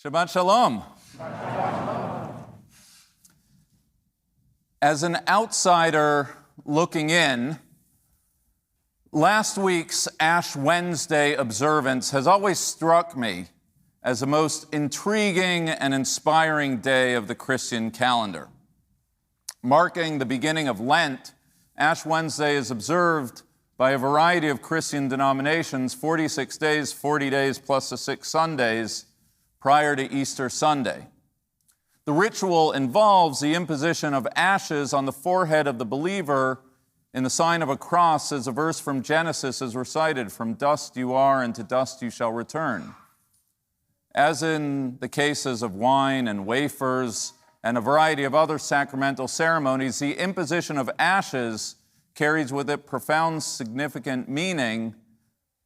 Shabbat Shalom. As an outsider looking in, last week's Ash Wednesday observance has always struck me as the most intriguing and inspiring day of the Christian calendar. Marking the beginning of Lent, Ash Wednesday is observed by a variety of Christian denominations, 46 days, 40 days plus the 6 Sundays, prior to Easter Sunday. The ritual involves the imposition of ashes on the forehead of the believer in the sign of a cross, as a verse from Genesis is recited, "From dust you are, and to dust you shall return." As in the cases of wine and wafers and a variety of other sacramental ceremonies, the imposition of ashes carries with it profound significant meaning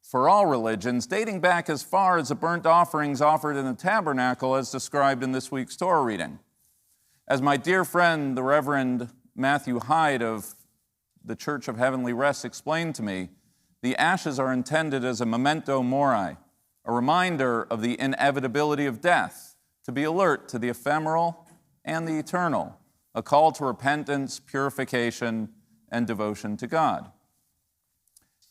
for all religions, dating back as far as the burnt offerings offered in the tabernacle as described in this week's Torah reading. As my dear friend, the Reverend Matthew Hyde of the Church of Heavenly Rest explained to me, the ashes are intended as a memento mori, a reminder of the inevitability of death, to be alert to the ephemeral and the eternal, a call to repentance, purification, and devotion to God.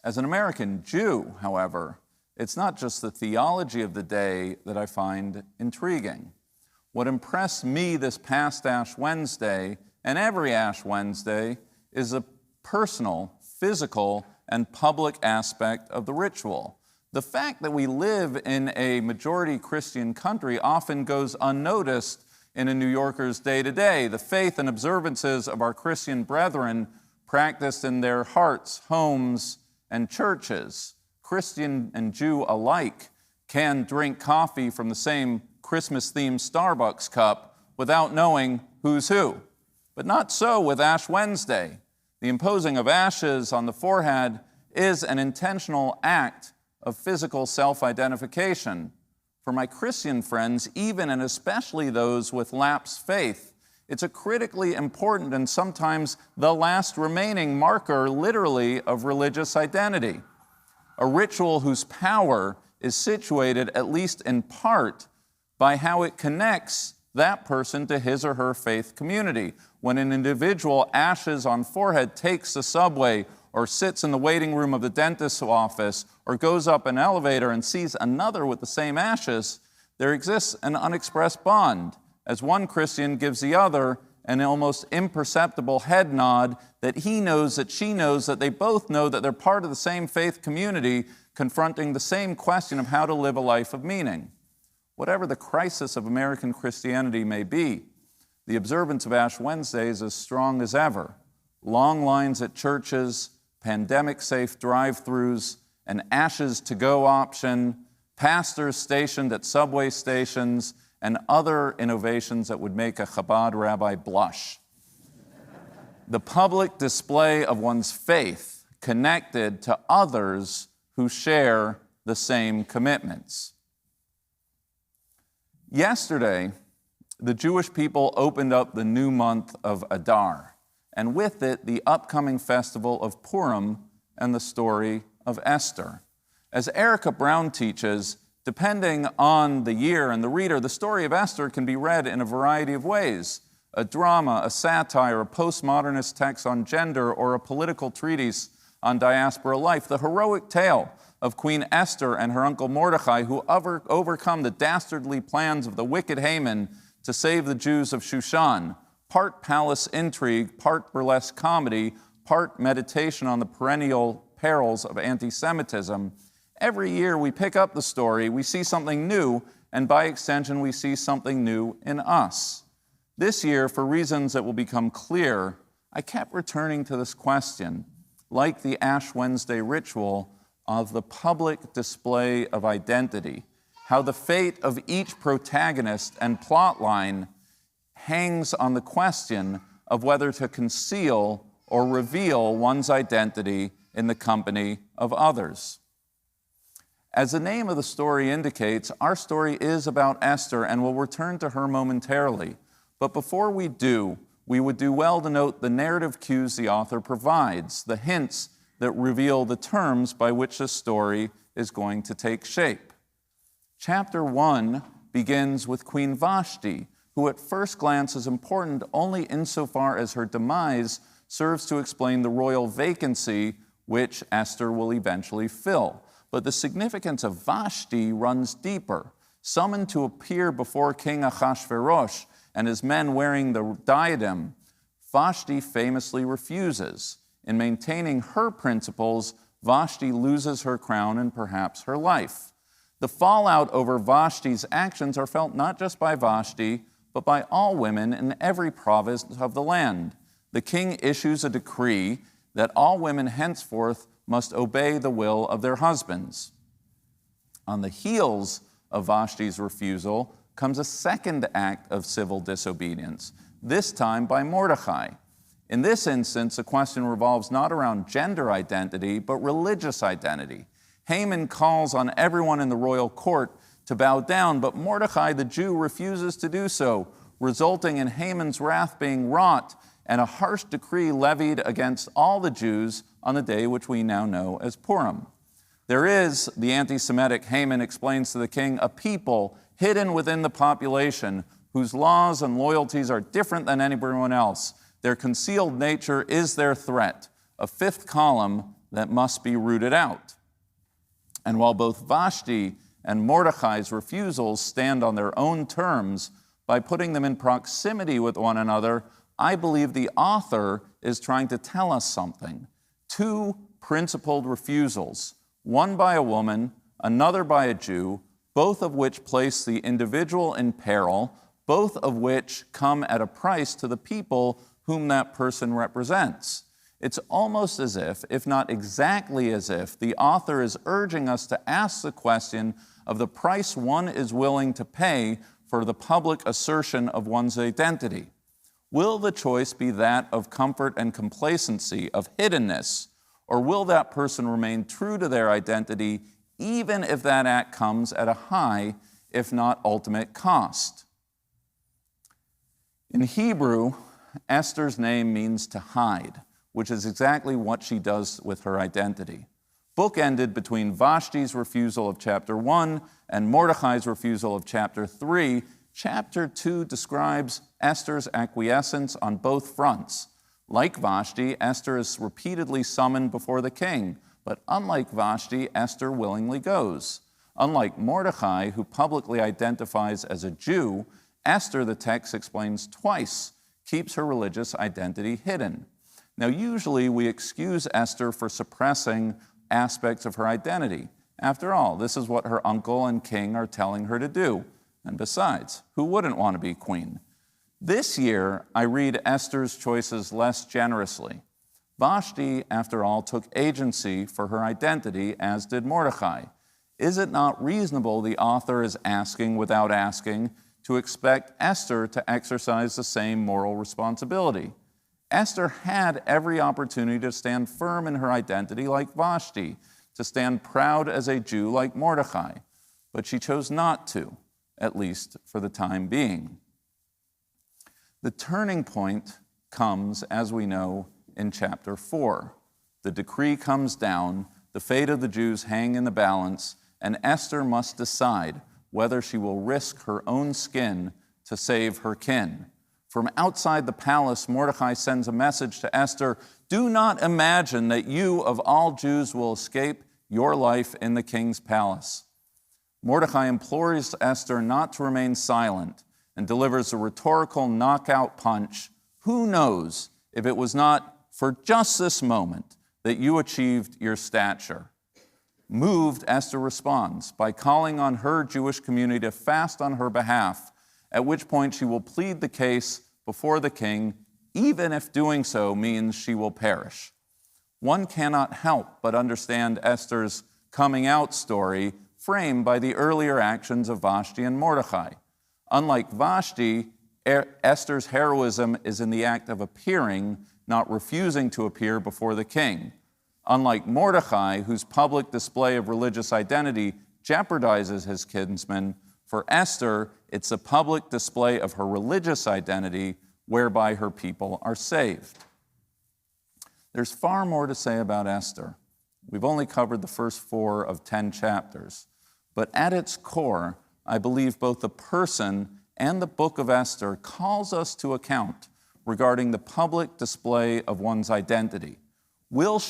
As an American Jew, however, it's not just the theology of the day that I find intriguing. What impressed me this past Ash Wednesday, and every Ash Wednesday, is the personal, physical, and public aspect of the ritual. The fact that we live in a majority Christian country often goes unnoticed in a New Yorker's day-to-day. The faith and observances of our Christian brethren practiced in their hearts, homes, and churches, Christian and Jew alike, can drink coffee from the same Christmas-themed Starbucks cup without knowing who's who. But not so with Ash Wednesday. The imposing of ashes on the forehead is an intentional act of physical self-identification. For my Christian friends, even and especially those with lapsed faith, it's a critically important and sometimes the last remaining marker, literally, of religious identity. A ritual whose power is situated, at least in part, by how it connects that person to his or her faith community. When an individual, ashes on forehead, takes the subway or sits in the waiting room of the dentist's office or goes up an elevator and sees another with the same ashes, there exists an unexpressed bond, as one Christian gives the other an almost imperceptible head nod that he knows, that she knows, that they both know that they're part of the same faith community confronting the same question of how to live a life of meaning. Whatever the crisis of American Christianity may be, the observance of Ash Wednesday is as strong as ever. Long lines at churches, pandemic-safe drive-thrus, an ashes-to-go option, pastors stationed at subway stations, and other innovations that would make a Chabad rabbi blush. The public display of one's faith connected to others who share the same commitments. Yesterday, the Jewish people opened up the new month of Adar, and with it, the upcoming festival of Purim and the story of Esther. As Erica Brown teaches, depending on the year and the reader, the story of Esther can be read in a variety of ways: a drama, a satire, a postmodernist text on gender, or a political treatise on diaspora life. The heroic tale of Queen Esther and her uncle Mordecai, who overcome the dastardly plans of the wicked Haman to save the Jews of Shushan. Part palace intrigue, part burlesque comedy, part meditation on the perennial perils of anti-Semitism. Every year we pick up the story, we see something new, and by extension we see something new in us. This year, for reasons that will become clear, I kept returning to this question, like the Ash Wednesday ritual, of the public display of identity, how the fate of each protagonist and plotline hangs on the question of whether to conceal or reveal one's identity in the company of others. As the name of the story indicates, our story is about Esther, and we'll return to her momentarily. But before we do, we would do well to note the narrative cues the author provides, the hints that reveal the terms by which the story is going to take shape. Chapter 1 begins with Queen Vashti, who at first glance is important only insofar as her demise serves to explain the royal vacancy which Esther will eventually fill. But the significance of Vashti runs deeper. Summoned to appear before King Ahasuerus and his men wearing the diadem, Vashti famously refuses. In maintaining her principles, Vashti loses her crown and perhaps her life. The fallout over Vashti's actions are felt not just by Vashti, but by all women in every province of the land. The king issues a decree that all women henceforth must obey the will of their husbands. On the heels of Vashti's refusal comes a second act of civil disobedience, this time by Mordecai. In this instance, the question revolves not around gender identity, but religious identity. Haman calls on everyone in the royal court to bow down, but Mordecai the Jew refuses to do so, resulting in Haman's wrath being wrought and a harsh decree levied against all the Jews on the day which we now know as Purim. There is, the anti-Semitic Haman explains to the king, a people hidden within the population whose laws and loyalties are different than everyone else. Their concealed nature is their threat, a fifth column that must be rooted out. And while both Vashti and Mordecai's refusals stand on their own terms, by putting them in proximity with one another, I believe the author is trying to tell us something. Two principled refusals, one by a woman, another by a Jew, both of which place the individual in peril, both of which come at a price to the people whom that person represents. It's almost as if not exactly as if, the author is urging us to ask the question of the price one is willing to pay for the public assertion of one's identity. Will the choice be that of comfort and complacency, of hiddenness, or will that person remain true to their identity even if that act comes at a high, if not ultimate, cost? In Hebrew, Esther's name means to hide, which is exactly what she does with her identity. Bookended between Vashti's refusal of chapter 1 and Mordecai's refusal of chapter 3, chapter 2 describes Esther's acquiescence on both fronts. Like Vashti, Esther is repeatedly summoned before the king, but unlike Vashti, Esther willingly goes. Unlike Mordecai, who publicly identifies as a Jew, Esther, the text explains twice, keeps her religious identity hidden. Now, usually we excuse Esther for suppressing aspects of her identity. After all, this is what her uncle and king are telling her to do. And besides, who wouldn't want to be queen? This year, I read Esther's choices less generously. Vashti, after all, took agency for her identity, as did Mordecai. Is it not reasonable, the author is asking without asking, to expect Esther to exercise the same moral responsibility? Esther had every opportunity to stand firm in her identity like Vashti, to stand proud as a Jew like Mordecai, but she chose not to, at least for the time being. The turning point comes, as we know, in chapter 4. The decree comes down, the fate of the Jews hang in the balance, and Esther must decide whether she will risk her own skin to save her kin. From outside the palace, Mordecai sends a message to Esther, "Do not imagine that you of all Jews will escape your life in the king's palace." Mordecai implores Esther not to remain silent and delivers a rhetorical knockout punch. Who knows if it was not for just this moment that you achieved your stature? Moved, Esther responds by calling on her Jewish community to fast on her behalf, at which point she will plead the case before the king, even if doing so means she will perish. One cannot help but understand Esther's coming out story framed by the earlier actions of Vashti and Mordecai. Unlike Vashti, Esther's heroism is in the act of appearing, not refusing to appear before the king. Unlike Mordecai, whose public display of religious identity jeopardizes his kinsmen, for Esther, it's a public display of her religious identity whereby her people are saved. There's far more to say about Esther. We've only covered the first 4 of 10 chapters. But at its core, I believe both the person and the book of Esther calls us to account regarding the public display of one's identity. Will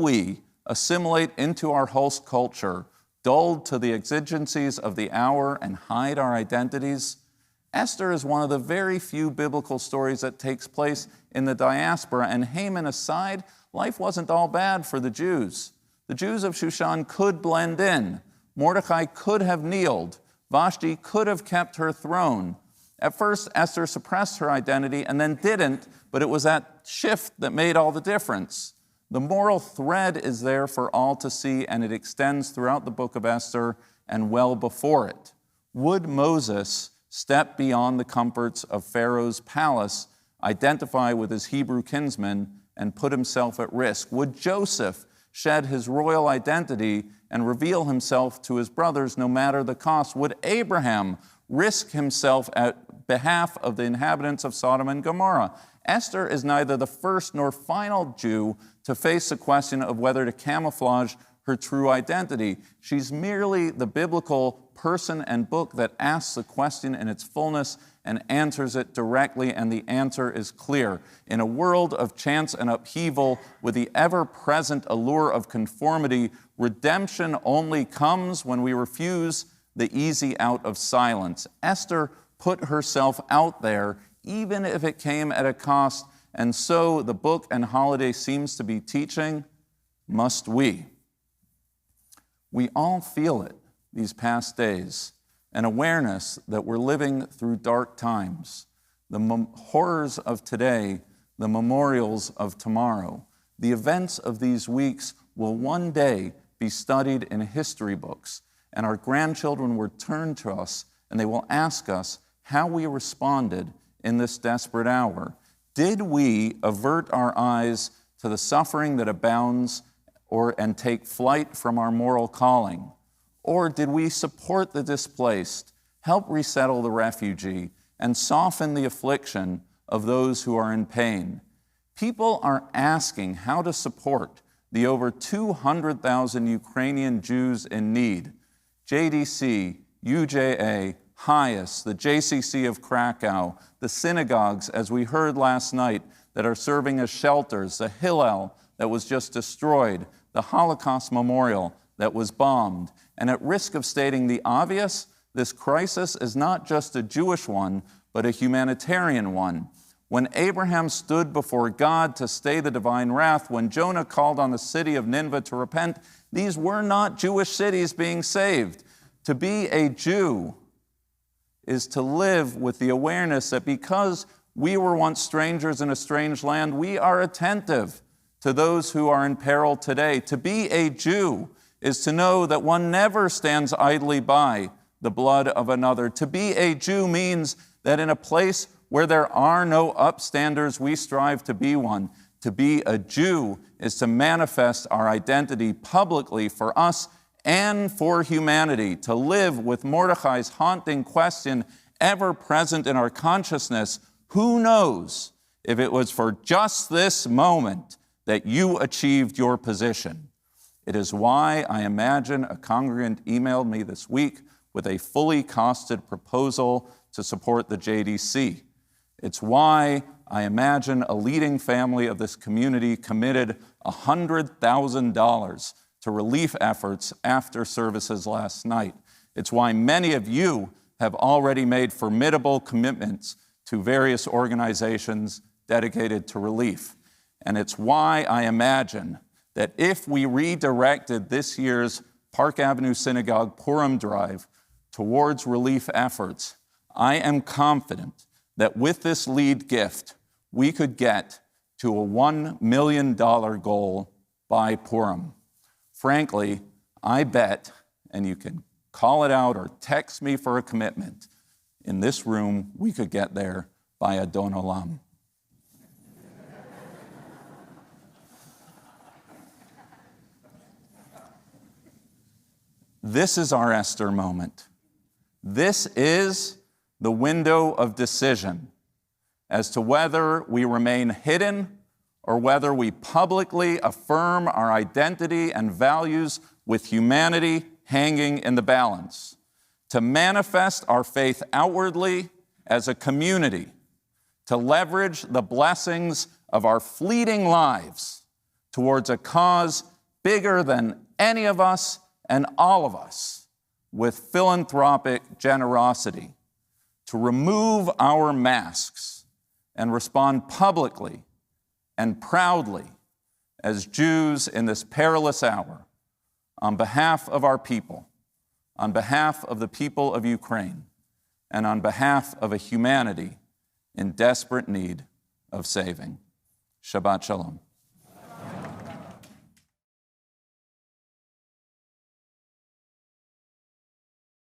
we assimilate into our host culture, dulled to the exigencies of the hour, and hide our identities? Esther is one of the very few biblical stories that takes place in the diaspora, and Haman aside, life wasn't all bad for the Jews. The Jews of Shushan could blend in. Mordecai could have kneeled. Vashti could have kept her throne. At first, Esther suppressed her identity and then didn't, but it was that shift that made all the difference. The moral thread is there for all to see, and it extends throughout the book of Esther and well before it. Would Moses step beyond the comforts of Pharaoh's palace, identify with his Hebrew kinsmen, and put himself at risk? Would Joseph shed his royal identity and reveal himself to his brothers no matter the cost? Would Abraham risk himself at behalf of the inhabitants of Sodom and Gomorrah? Esther is neither the first nor final Jew to face the question of whether to camouflage her true identity. She's merely the biblical person and book that asks the question in its fullness and answers it directly, and the answer is clear. In a world of chance and upheaval, with the ever-present allure of conformity, redemption only comes when we refuse the easy out of silence. Esther put herself out there, even if it came at a cost, and so the book and holiday seems to be teaching, must we? We all feel it these past days, an awareness that we're living through dark times. The horrors of today, the memorials of tomorrow. The events of these weeks will one day be studied in history books, and our grandchildren will turn to us and they will ask us how we responded in this desperate hour. Did we avert our eyes to the suffering that abounds and take flight from our moral calling? Or did we support the displaced, help resettle the refugee, and soften the affliction of those who are in pain? People are asking how to support the over 200,000 Ukrainian Jews in need. JDC, UJA, HIAS, the JCC of Krakow, the synagogues, as we heard last night, that are serving as shelters, the Hillel that was just destroyed, the Holocaust Memorial that was bombed. And at risk of stating the obvious, this crisis is not just a Jewish one, but a humanitarian one. When Abraham stood before God to stay the divine wrath, when Jonah called on the city of Nineveh to repent, these were not Jewish cities being saved. To be a Jew is to live with the awareness that because we were once strangers in a strange land, we are attentive to those who are in peril today. To be a Jew is to know that one never stands idly by the blood of another. To be a Jew means that in a place where there are no upstanders, we strive to be one. To be a Jew is to manifest our identity publicly for us and for humanity, to live with Mordecai's haunting question ever present in our consciousness: who knows if it was for just this moment that you achieved your position? It is why I imagine a congregant emailed me this week with a fully costed proposal to support the JDC. It's why I imagine a leading family of this community committed $100,000 to relief efforts after services last night. It's why many of you have already made formidable commitments to various organizations dedicated to relief. And it's why I imagine that if we redirected this year's Park Avenue Synagogue Purim drive towards relief efforts, I am confident that with this lead gift, we could get to a $1 million goal by Purim. Frankly, I bet, and you can call it out or text me for a commitment, in this room, we could get there by Adon Olam. This is our Esther moment. This is the window of decision as to whether we remain hidden or whether we publicly affirm our identity and values with humanity hanging in the balance. to manifest our faith outwardly as a community, to leverage the blessings of our fleeting lives towards a cause bigger than any of us and all of us, with philanthropic generosity, to remove our masks and respond publicly and proudly as Jews in this perilous hour on behalf of our people, on behalf of the people of Ukraine, and on behalf of a humanity in desperate need of saving. Shabbat Shalom.